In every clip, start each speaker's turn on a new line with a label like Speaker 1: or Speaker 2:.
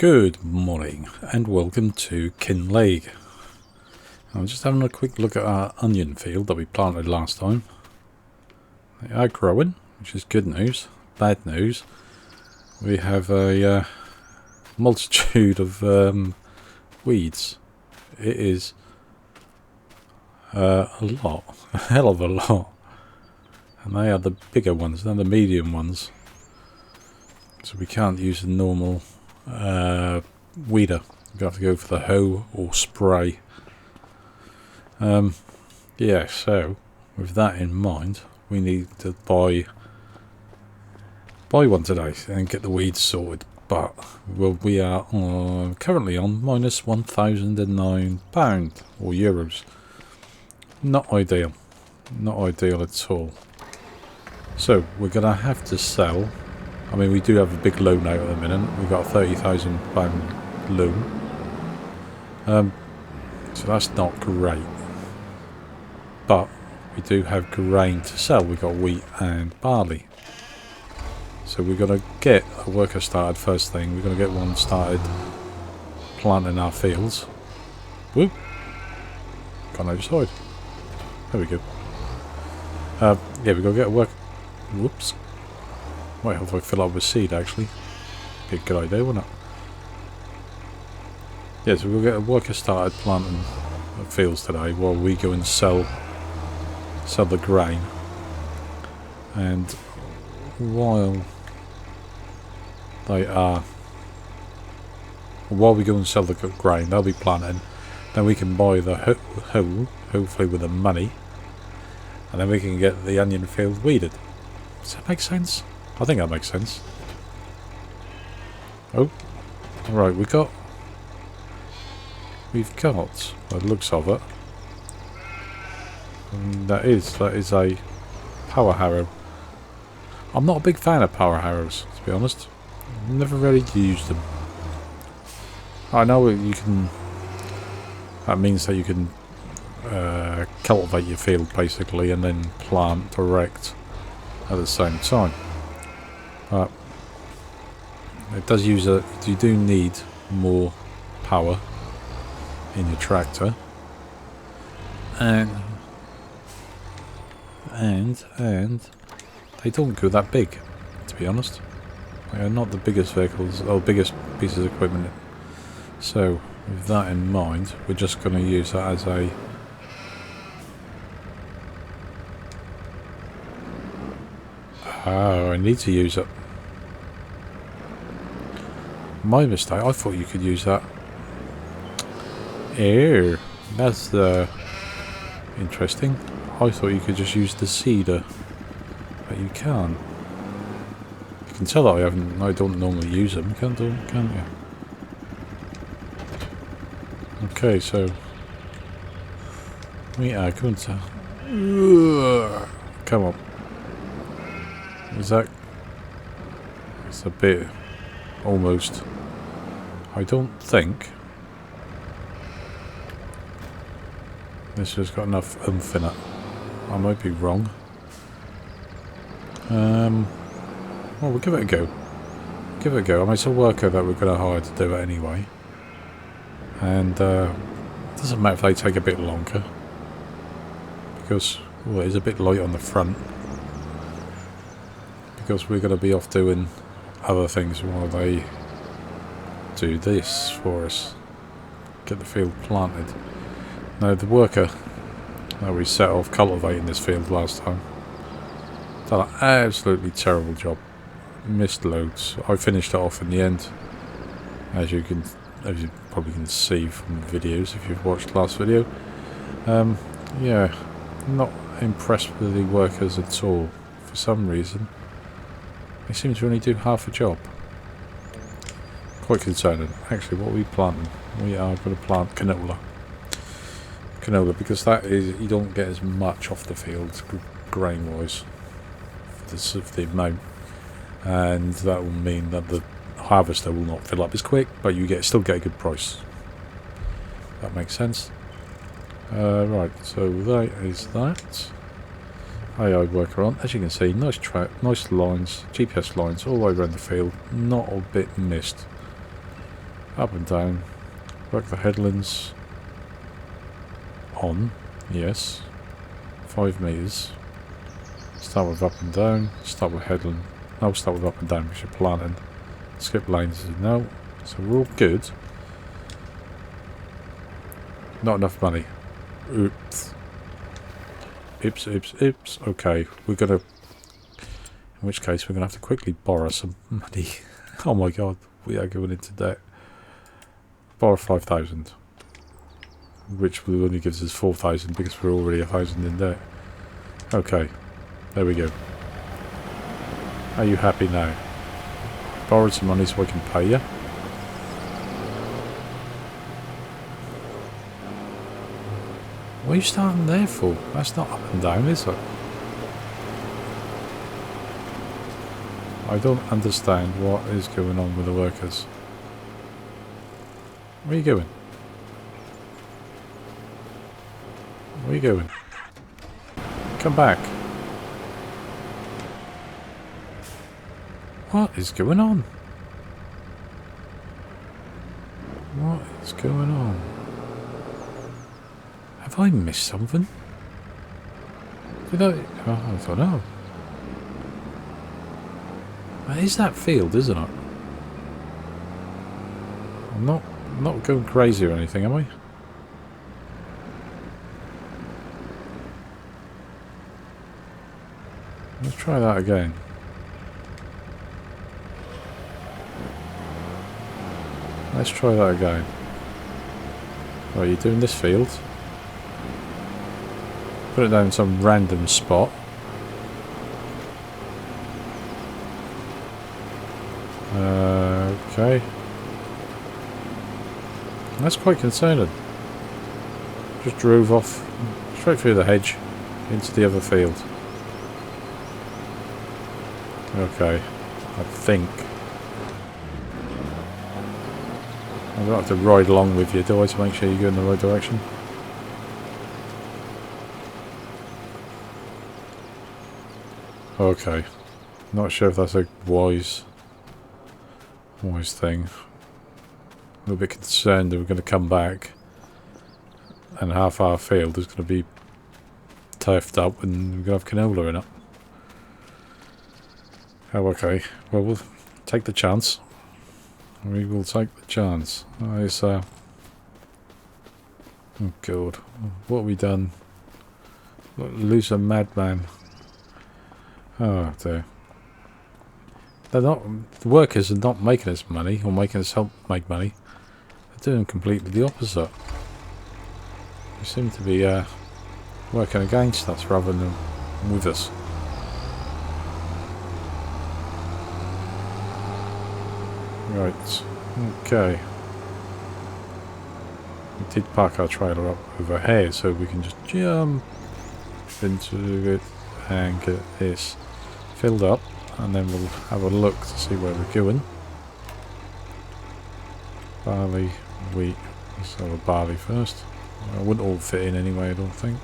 Speaker 1: Good morning and welcome to Kinlaig. I'm just having a quick look at our onion field that we planted last time. They are growing, which is good news. Bad news, we have a multitude of weeds. It is a lot, a hell of a lot. And they are the bigger ones, they're the medium ones. So we can't use the normal weeder. We have to go for the hoe or spray. Yeah, so with that in mind, we need to buy one today and get the weeds sorted. But we are currently on minus £1,009 or euros. Not ideal. Not ideal at all. So we're gonna have to sell. I mean, we do have a big loan out at the minute. We've got a £30,000 loan. So that's not great. But we do have grain to sell. We've got wheat and barley. So we're going to get a worker started first thing. We're going to get one started planting our fields. Whoop. Gone outside. There we go. Yeah, we're going to get a work. Whoops. Might have to fill up with seed, actually. Be a good idea, wouldn't it? Yeah, so we'll get a worker started planting fields today while we go and sell the grain. And while we go and sell the grain, they'll be planting. Then we can buy the hoe, hopefully with the money, and then we can get the onion field weeded. Does that make sense? I think that makes sense. Oh, right, we've got, by the looks of it, and that is a power harrow. I'm not a big fan of power harrows, to be honest. I've never really used them. I know you can. That means that you can cultivate your field basically, and then plant direct at the same time. But it does use you do need more power in your tractor, and they don't go that big, to be honest. They are not the biggest vehicles or biggest pieces of equipment. So with that in mind, we're just going to use that as a I need to use it. My mistake. I thought you could use that. Ew, that's interesting. I thought you could just use the seeder, but you can't. You can tell that I don't normally use them, can't you? Okay, so we are going to. Come on. Is that? It's a bit almost. I don't think this has got enough oomph in it. I might be wrong. Well, we'll give it a go. Give it a go. I mean, it's a worker that we're going to hire to do it anyway. And it doesn't matter if they take a bit longer. Because, well, it's a bit light on the front. Because we're going to be off doing other things while they do this for us. Get the field planted. Now, the worker that we set off cultivating this field last time done an absolutely terrible job. Missed loads. I finished it off in the end, as you probably can see from the videos if you've watched the last video. Yeah, not impressed with the workers at all. For some reason, they seem to only do half a job. Quite concerning. Actually, what are we planting? We are going to plant canola. Because that is, you don't get as much off the field grain wise of the amount, and that will mean that the harvester will not fill up as quick, but you still get a good price. That makes sense. Right, so that is that. AI worker on. As you can see, nice lines, GPS lines all the way around the field, not a bit missed. Up and down. Work the headlands on. Yes. 5 metres. Start with up and down. Start with headland. No, start with up and down because you're planting. Skip lanes. No. So we're all good. Not enough money. Oops. Oops, oops, oops. Okay, we're gonna... In which case, we're gonna have to quickly borrow some money. Oh my god, we are going into debt. Borrow 5,000. Which only gives us 4,000 because we're already 1,000 in debt. Okay, there we go. Are you happy now? Borrowed some money so I can pay you. What are you starting there for? That's not up and down, is it? I don't understand what is going on with the workers. Where are you going? Where are you going? Come back. What is going on? What is going on? Have I missed something? Did I? Oh, I don't know. That is that field, isn't it? I'm not going crazy or anything, am I? Let's try that again. Let's try that again. Right, you're doing this field. Put it down in some random spot. Okay. That's quite concerning. Just drove off straight through the hedge into the other field. Okay, I think. I don't have to ride along with you, do I, to make sure you go in the right direction? Okay. Not sure if that's a wise thing. A little bit concerned that we're going to come back and half our field is going to be turfed up and we're going to have canola in it. Oh, okay. Well, we'll take the chance. We will take the chance. Oh god. What have we done? Lose a madman. Oh dear. They're not, the workers are not making us money or making us help make money. They're doing completely the opposite. They seem to be working against us rather than with us. Right, okay. We did park our trailer up over here so we can just jump into it and get this filled up, and then we'll have a look to see where we're going. Barley, wheat. Let's have a barley first. I wouldn't all fit in anyway, I don't think.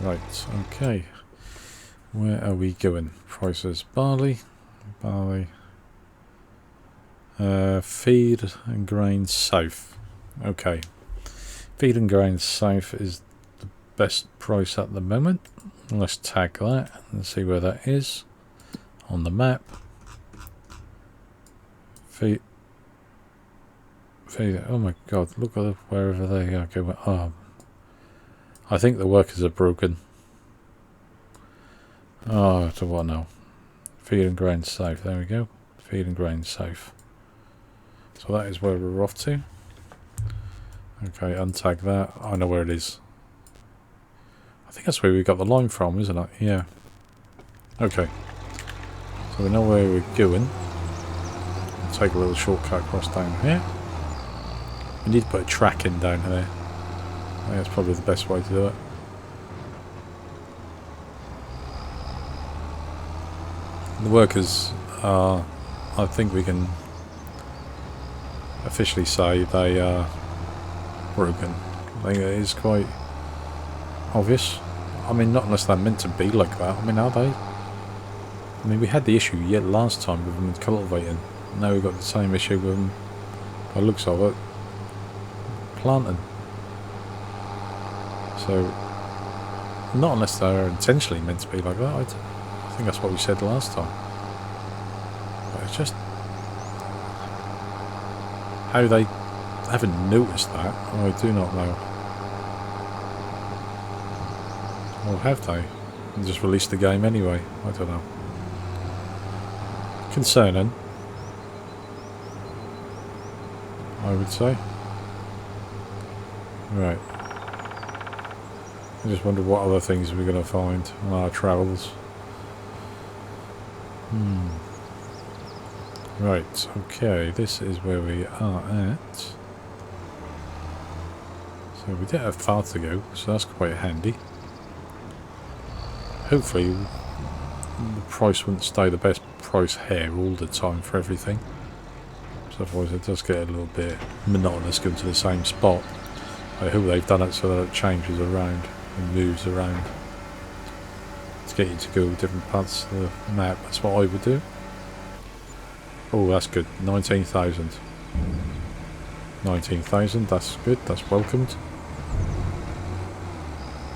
Speaker 1: Right, okay. Where are we going? Prices. Barley. Feed and grain south. Okay. Feed and grain south is the best price at the moment. Let's tag that and see where that is on the map. Feed. Oh my god, look at wherever they are going. Oh, I think the workers are broken. Oh, to what now? Feed and grain south. There we go. Feed and grain south. So that is where we're off to. Okay, untag that. I know where it is. I think that's where we got the line from, isn't it? Yeah. Okay. So we know where we're going. We'll take a little shortcut across down here. We need to put a track in down here. I think that's probably the best way to do it. The workers are, I think we can officially say they are broken. I think it is quite obvious. I mean, not unless they're meant to be like that. I mean, are they? I mean, we had the issue yet last time with them cultivating. Now we've got the same issue with them, by the looks of it, planting. So, not unless they're intentionally meant to be like that. I think that's what we said last time. But it's just how they haven't noticed that, I do not know. Or have they? And just released the game anyway? I don't know. Concerning, I would say. Right. I just wonder what other things we're going to find on our travels. Right, okay, this is where we are at. So we didn't have far to go, so that's quite handy. Hopefully the price wouldn't stay the best price here all the time for everything. So otherwise it does get a little bit monotonous going to the same spot. I hope they've done it so that it changes around and moves around to get you to go different parts of the map. That's what I would do. Oh, that's good. 19,000. 19,000, that's good. That's welcomed.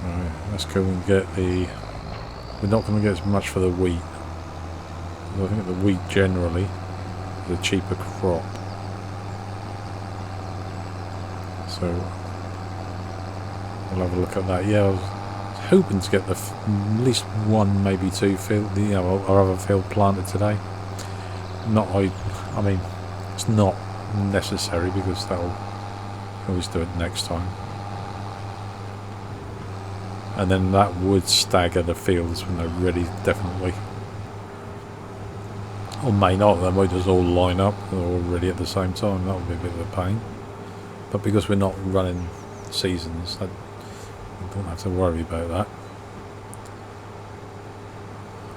Speaker 1: Right, let's go and get the... We're not going to get as much for the wheat. I think the wheat generally is a cheaper crop. So we'll have a look at that. Yeah, I was hoping to get the at least one, maybe two field, our other field planted today. I mean, it's not necessary because that'll always do it next time. And then that would stagger the fields when they're ready, definitely. Or may not, they might just all line up all ready at the same time. That would be a bit of a pain. But because we're not running seasons, I don't have to worry about that.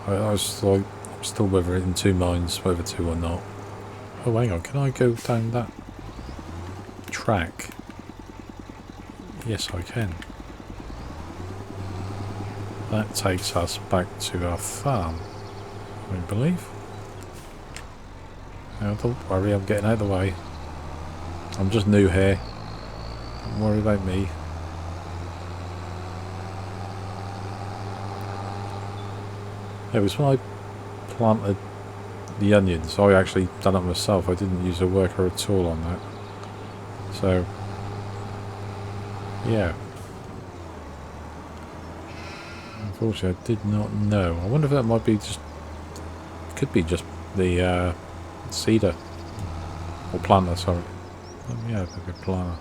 Speaker 1: I was like, I'm still whether in two minds whether to or not. Oh, hang on, can I go down that track? Yes, I can. That takes us back to our farm, I believe. Now, don't worry, I'm getting out of the way. I'm just new here. Don't worry about me. It was when I planted the onions. I actually done it myself. I didn't use a worker at all on that. So, yeah. Unfortunately, I did not know. I wonder if that might be just... Could be just the cedar. Or planter, sorry. Yeah, it'd be a planter.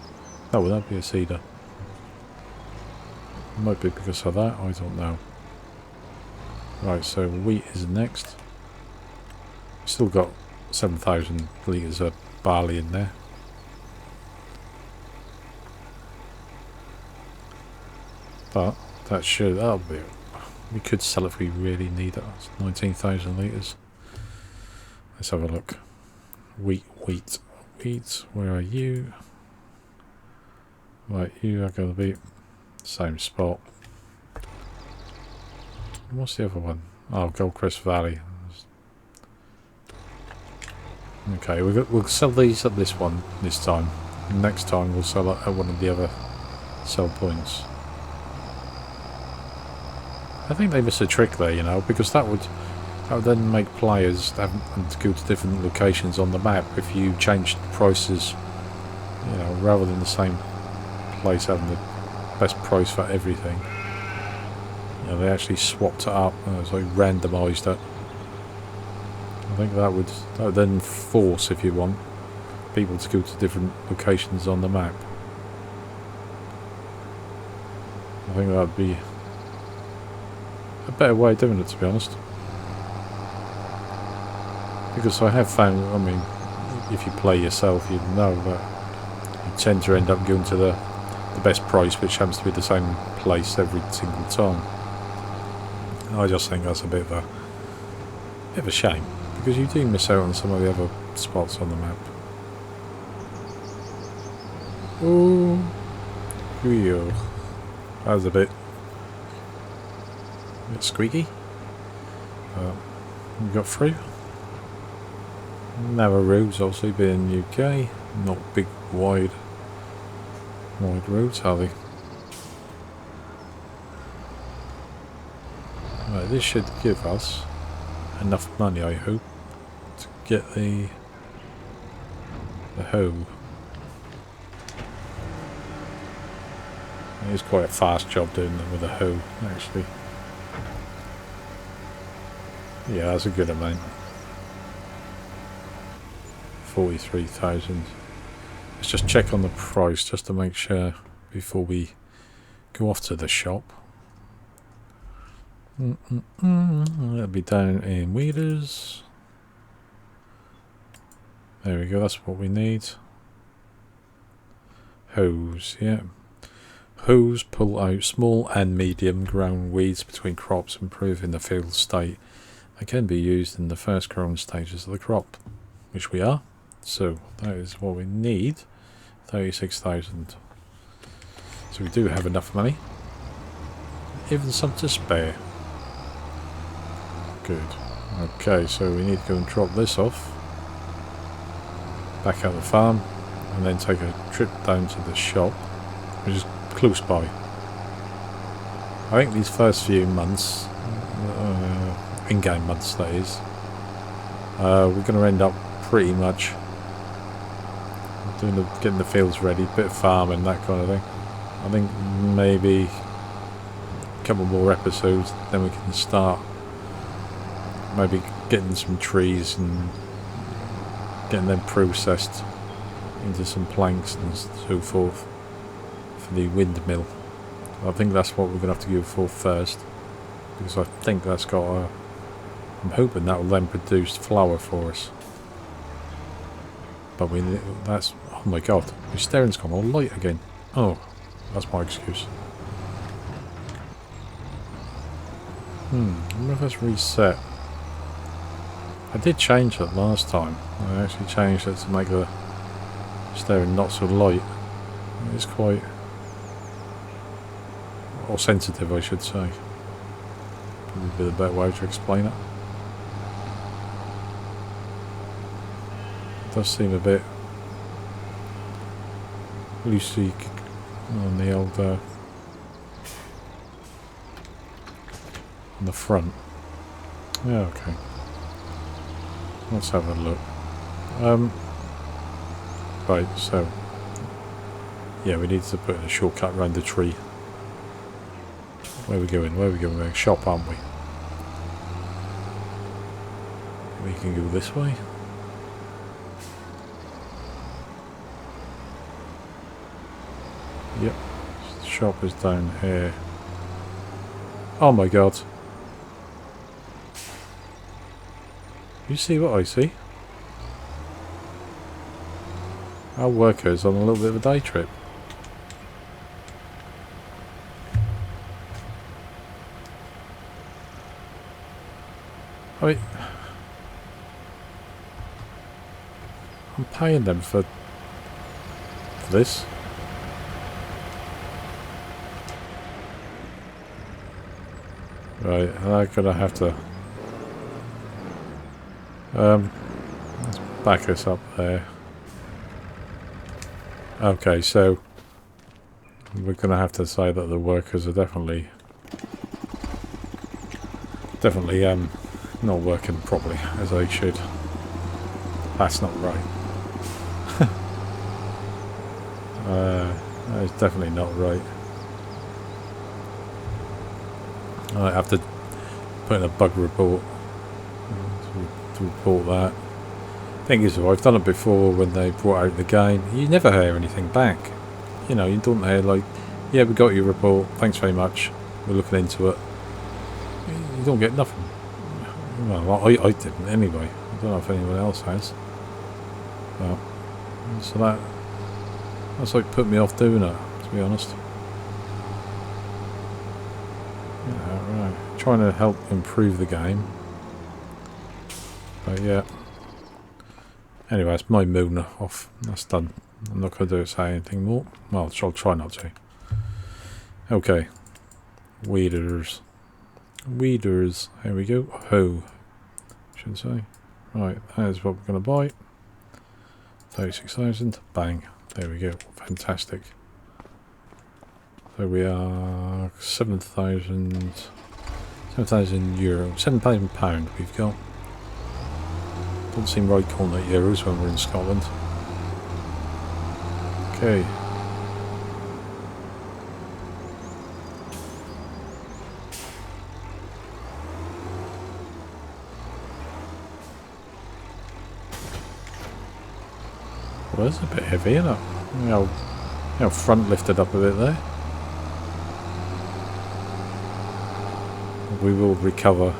Speaker 1: Oh, would that be a cedar? It might be because of that, I don't know. Right, so wheat is next. Still got 7,000 litres of barley in there. But that should, that'll be, we could sell it if we really need it. It's 19,000 litres. Let's have a look. Wheat, where are you? Right, you are going to be same spot. What's the other one? Oh, Goldcrest Valley. Okay, we'll sell these at this one this time. Next time we'll sell it at one of the other sell points. I think they missed a trick there, you know, because that would then make players have to go to different locations on the map if you changed prices, you know, rather than the same place having the best price for everything. You know, they actually swapped it up and it was like randomised it. I think that would then force, if you want, people to go to different locations on the map. I think that would be a better way of doing it, to be honest. Because I have found, I mean, if you play yourself, you know that you tend to end up going to the best price, which happens to be the same place every single time. I just think that's a bit of a shame, because you do miss out on some of the other spots on the map. Oh, that was a bit squeaky. We've got 3. Narrow roads, obviously, being UK. Not big, wide roads, are they? Right, this should give us enough money, I hope, to get the hoe. It is quite a fast job doing them with a hoe, actually. Yeah, that's a good amount. 43,000. Let's just check on the price just to make sure before we go off to the shop. That'll be down in weeders. There we go, that's what we need. Hose, yeah. Hose pull out small and medium grown weeds between crops, improving the field state. They can be used in the first growing stages of the crop, which we are. So that is what we need. 36,000. So we do have enough money. Even some to spare. Good. Okay, so we need to go and drop this off. Back out the farm. And then take a trip down to the shop, which is close by. I think these first few months, in-game months that is, we're going to end up pretty much getting the fields ready, bit of farming, that kind of thing. I think maybe a couple more episodes, then we can start maybe getting some trees and getting them processed into some planks and so forth for the windmill. I think that's what we're going to have to go for first, because I think that's got a... I'm hoping that will then produce flour for us. But that's... Oh my god, my steering's gone all light again. Oh, that's my excuse. I wonder if that's reset. I did change it last time. I actually changed it to make the steering not so light. It's quite... or sensitive, I should say. Probably be the better way to explain it. It does seem a bit loosey on the old on the front. Yeah, okay. Let's have a look. Right, so yeah, we need to put a shortcut around the tree. Where are we going? Where are we going? We're going shop, aren't we? We can go this way. Yep, the shop is down here. Oh my god. You see what I see? Our workers on a little bit of a day trip. I mean, I'm paying them for this. Right, I'm gonna have to let's back us up there. Okay, so we're gonna have to say that the workers are definitely not working properly as they should. That's not right. That is definitely not right. I have to put in a bug report to report that. Thing is, I've done it before when they brought out the game. You never hear anything back. You know, you don't hear like, yeah, we got your report, thanks very much, we're looking into it. You don't get nothing. Well, I didn't anyway. I don't know if anyone else has. But, so that's like put me off doing it, to be honest. Yeah, right. Trying to help improve the game. But yeah. Anyway, it's my moon off. That's done. I'm not going to say anything more. Well, I'll try not to. Okay. Weeders. Weeders. Here we go. Hoe. should say. Right, that is what we're going to buy. 36,000. Bang. There we go. Fantastic. So we are 7,000 euro, £7,000 we've got. Doesn't seem right calling it euros when we're in Scotland. Okay. Well, it's a bit heavy, isn't it? You know, front lifted up a bit there. We will recover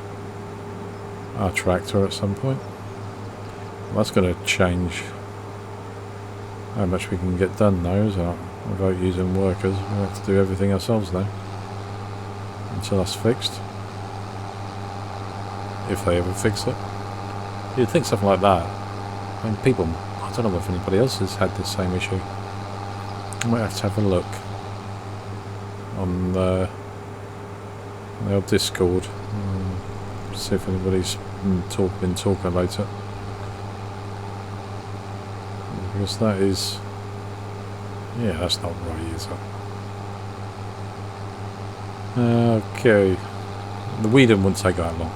Speaker 1: our tractor at some point. That's going to change how much we can get done now, is it? Without using workers. We have to do everything ourselves now until that's fixed, if they ever fix it. You'd think something like that. I mean, people, I don't know if anybody else has had the same issue. I might have to have a look on the old Discord, see if anybody's been talking about it. Because that is, yeah, that's not right, is it? Okay, the weeding wouldn't take that long.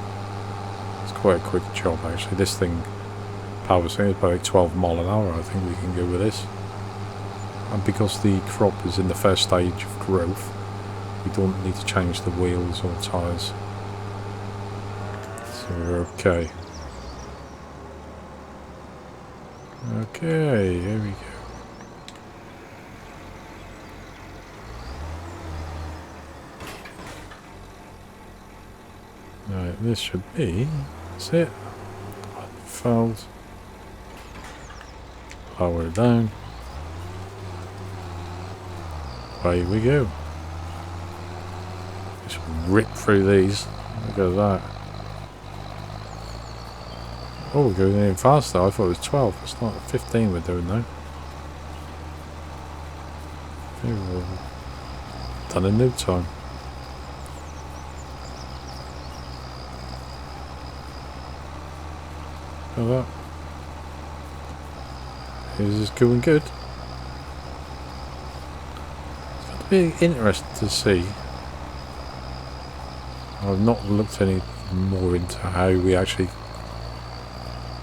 Speaker 1: It's quite a quick job actually. This thing, power thing, is about 12 mile an hour. I think we can go with this. And because the crop is in the first stage of growth, we don't need to change the wheels or tyres. So we're okay. Okay, here we go. Right, this should be, that's it. Unfold. Lower it down. Away we go. Just rip through these. Look at that. Oh, we're going even faster. I thought it was 12. It's not 15 we're doing now. I think we're done in no time. Look at that. This is going good. It's going to be interesting to see. I've not looked any more into how we actually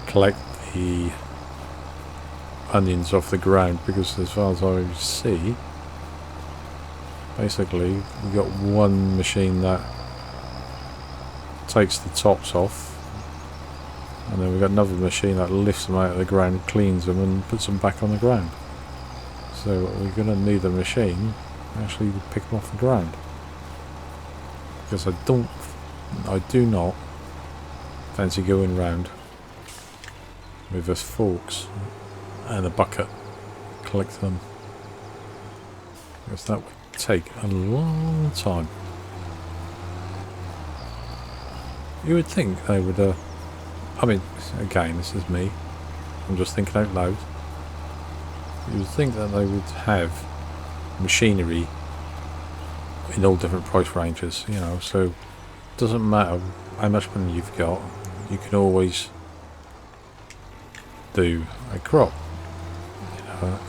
Speaker 1: collect the onions off the ground, because as far as I see, basically we've got one machine that takes the tops off, and then we've got another machine that lifts them out of the ground, cleans them and puts them back on the ground. So we're going to need a machine actually to pick them off the ground, because I do not fancy going round with us forks and a bucket collecting them, because that would take a long time. You would think they would I mean, again, this is me, I'm just thinking out loud. You would think that they would have machinery in all different price ranges, you know, so it doesn't matter how much money you've got, you can always do a crop.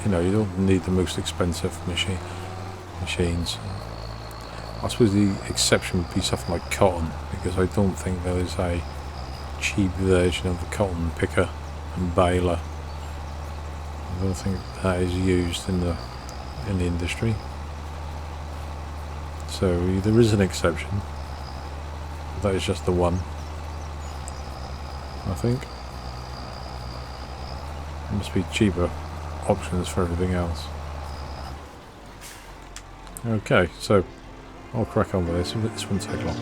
Speaker 1: You know, you don't need the most expensive machines. I suppose the exception would be something like cotton, because I don't think there is a cheap version of a cotton picker and baler. I don't think that is used in the industry. So there is an exception. That is just the one, I think. There must be cheaper options for everything else. Okay, so I'll crack on with this. This won't take long.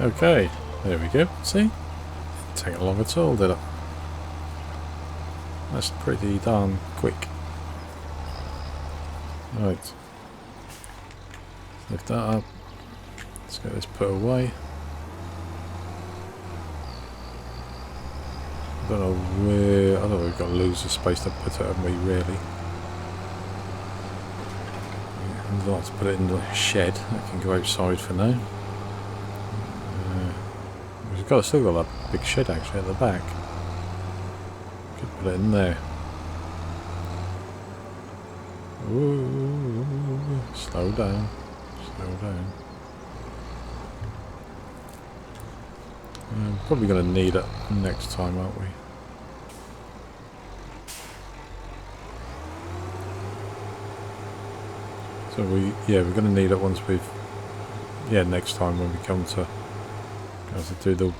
Speaker 1: Okay, there we go. See? Didn't take long at all, did it? That's pretty darn quick. Right. Lift that up. Let's get this put away. I don't know where. I don't know, we've got loads of space to put it, haven't we, really? I'd like to put it in the shed. That can go outside for now. We've still got that big shed actually at the back. Could put it in there. Ooh, slow down. Slow down. Probably going to need it next time, aren't we? So we're going to need it once we've, next time when we come to, have to do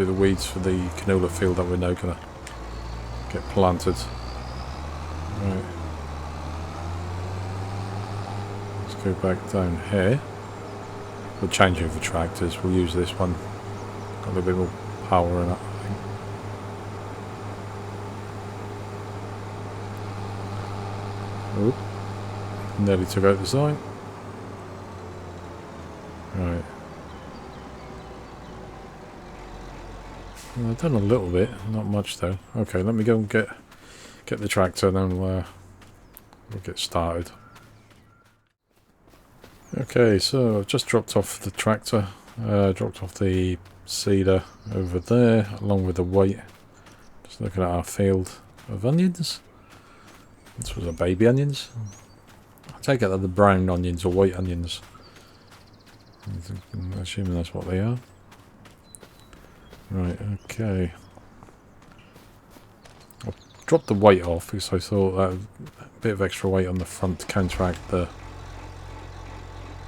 Speaker 1: the weeds for the canola field that we're now going to get planted. Right. Let's go back down here. We'll change over tractors. We'll use this one. Got a little bit more power in it, I think. Oop. Nearly took out the sign. Right. Well, I've done a little bit, not much though. Okay, let me go and get the tractor and then we'll get started. Okay, so I've just dropped off the tractor, dropped off the seeder over there along with the weight. Just looking at our field of onions. This was a baby onions. I take it that the brown onions or white onions. I'm assuming that's what they are. Right, okay. I dropped the weight off because I thought that a bit of extra weight on the front to counteract the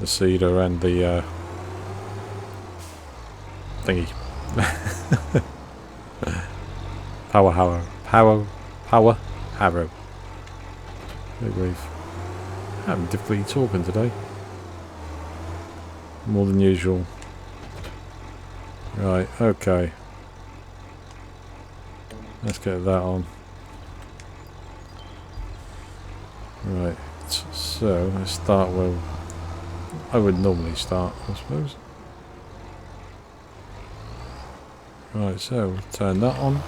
Speaker 1: seeder and the thingy. Power harrow. Good grief. I'm having difficulty talking today. More than usual. Right, okay. Let's get that on. Right, so let's start where I would normally start, I suppose. Right, so turn that on.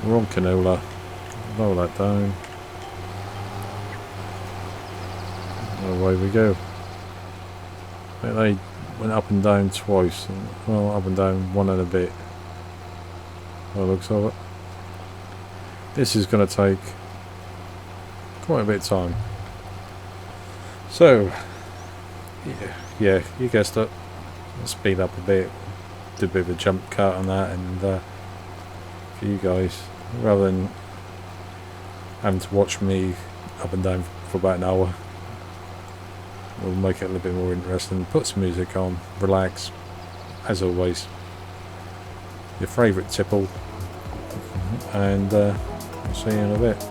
Speaker 1: We're on canola. Roll that down. And away we go. I think they went up and down twice. Well, up and down one and a bit. By the looks of it. This is going to take quite a bit of time. So, yeah, you guessed it. I'll speed up a bit. Do a bit of a jump cut on that, and for you guys, rather than having to watch me up and down for about an hour, we'll make it a little bit more interesting. Put some music on, relax, as always. Your favourite tipple, and I'll see you in a bit.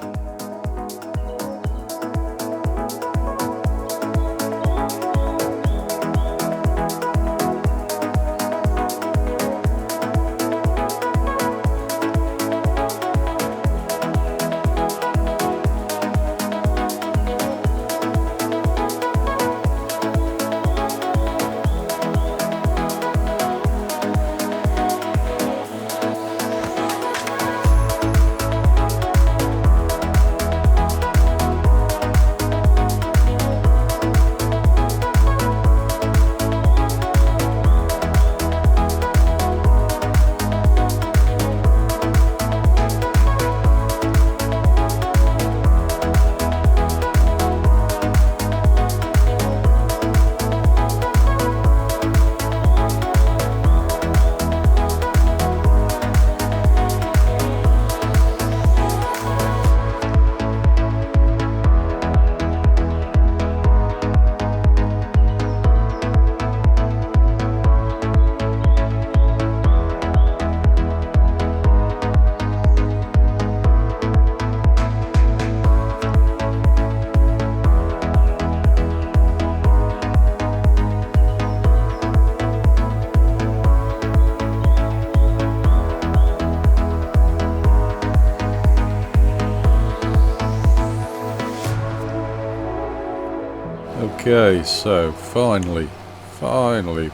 Speaker 1: Okay, so finally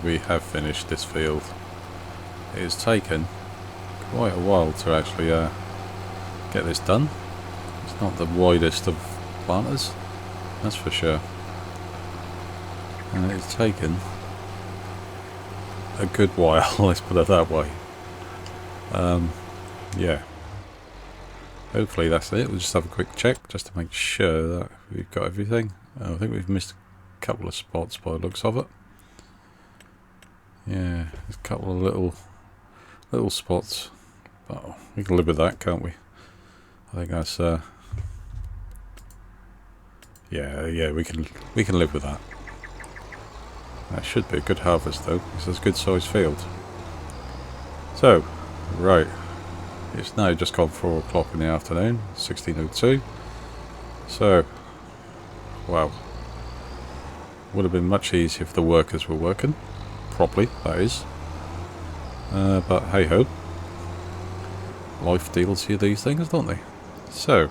Speaker 1: we have finished this field. It has taken quite a while to actually get this done. It's not the widest of planters, that's for sure. And it's taken a good while, let's put it that way. Yeah. Hopefully that's it. We'll just have a quick check just to make sure that we've got everything. I think we've missed a couple of spots by the looks of it. Yeah, there's a couple of little spots, but we can live with that, can't we? I think that's yeah, we can live with that. That should be a good harvest though. This is a good sized field. So, right, it's now just gone 4 o'clock in the afternoon, 16:02. So, wow, would have been much easier if the workers were working properly, that is. But hey ho, life deals you these things, don't they? So,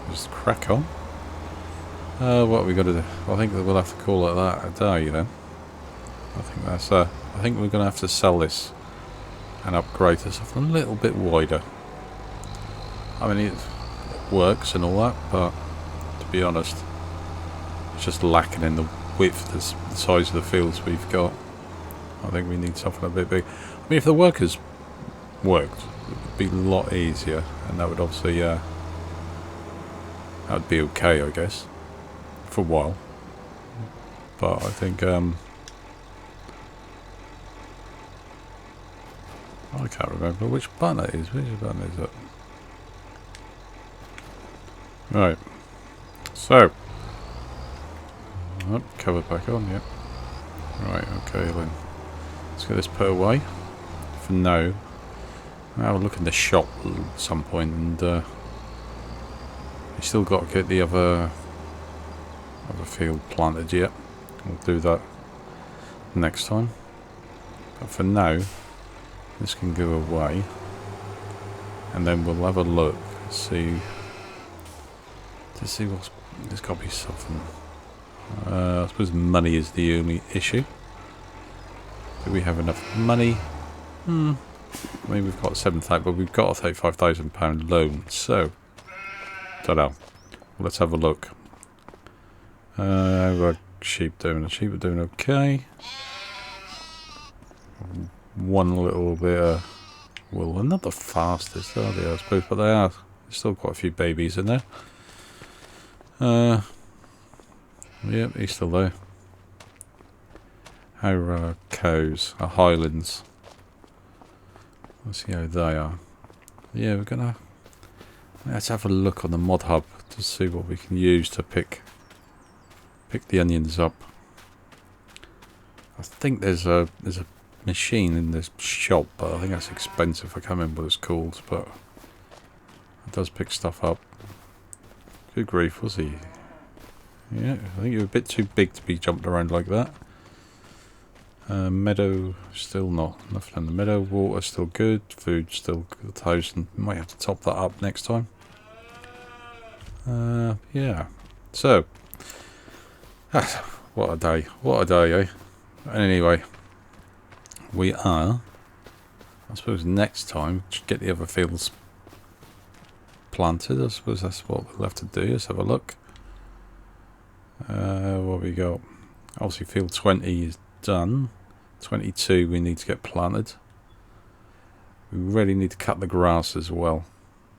Speaker 1: just crack on. What are we got to do? I think we'll have to call it that a day, you know. I think that's. I think we're going to have to sell this and upgrade this a little bit wider. I mean, it works and all that, but to be honest, it's just lacking in the width, the size of the fields we've got. I think we need something a bit big. I mean, if the workers worked, it would be a lot easier, and that would obviously that would be okay, I guess, for a while. But I think I can't remember which button it is. Which button is it? Right. So, cover back on. Yep. Right. Okay then. Let's get this put away for now. I'll have a look in the shop at some point, and we still got to get the other field planted yet. We'll do that next time. But for now, this can go away, and then we'll have a look, see what's. There's got to be something. I suppose money is the only issue. Do we have enough money? I mean, we've got 7,000, but we've got a £35,000 loan, so don't know. Let's have a look. How are sheep doing? The sheep are doing okay. One little bit well, they're not the fastest, are they, I suppose, but they are. There's still quite a few babies in there. Yep, he's still there. How are our cows? Our Highlands. Let's see how they are. Yeah, we're gonna. Let's have a look on the mod hub to see what we can use to pick the onions up. I think there's a machine in this shop, but I think that's expensive. I can't remember what it's called, but it does pick stuff up. Good grief, was he? Yeah, I think you're a bit too big to be jumped around like that. Meadow, still not. Nothing in the meadow. Water, still good. Food, still 1,000. Might have to top that up next time. Yeah. So, what a day. What a day, eh? Anyway, we are, I suppose next time, just get the other fields planted. I suppose that's what we'll have to do. Let's have a look. What we got? Obviously field 20 is done. 22 we need to get planted. We really need to cut the grass as well,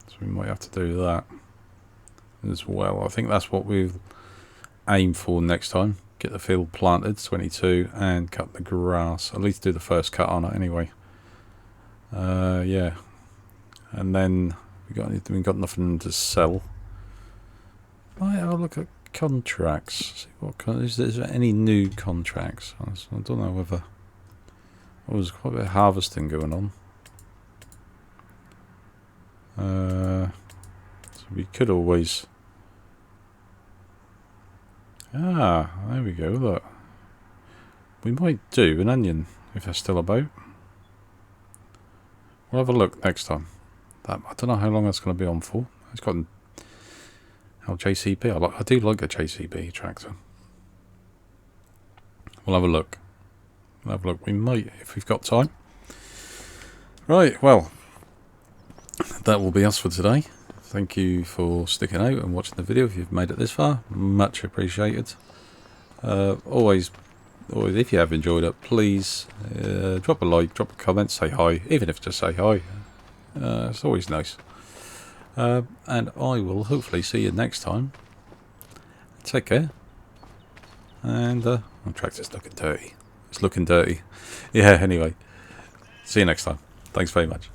Speaker 1: so we might have to do that as well. I think that's what we'll aim for next time. Get the field planted, 22, and cut the grass. At least do the first cut on it anyway. Yeah, and then we got nothing to sell. Might have a look at contracts. See what is there any new contracts? I don't know whether. Oh, there's quite a bit of harvesting going on. So we could always. There we go. Look, we might do an onion if they're still about. We'll have a look next time. I don't know how long that's going to be on for. It's got JCB. I do like a JCB tractor. we'll have a look. We'll have a look. We might, if we've got time. Right, well, that will be us for today. Thank you for sticking out and watching the video if you've made it this far. Much appreciated. Always, if you have enjoyed it, please drop a like, drop a comment, say hi, even if just say hi. It's always nice. And I will hopefully see you next time. Take care. And the tractor's looking dirty. It's looking dirty. Yeah, anyway. See you next time. Thanks very much.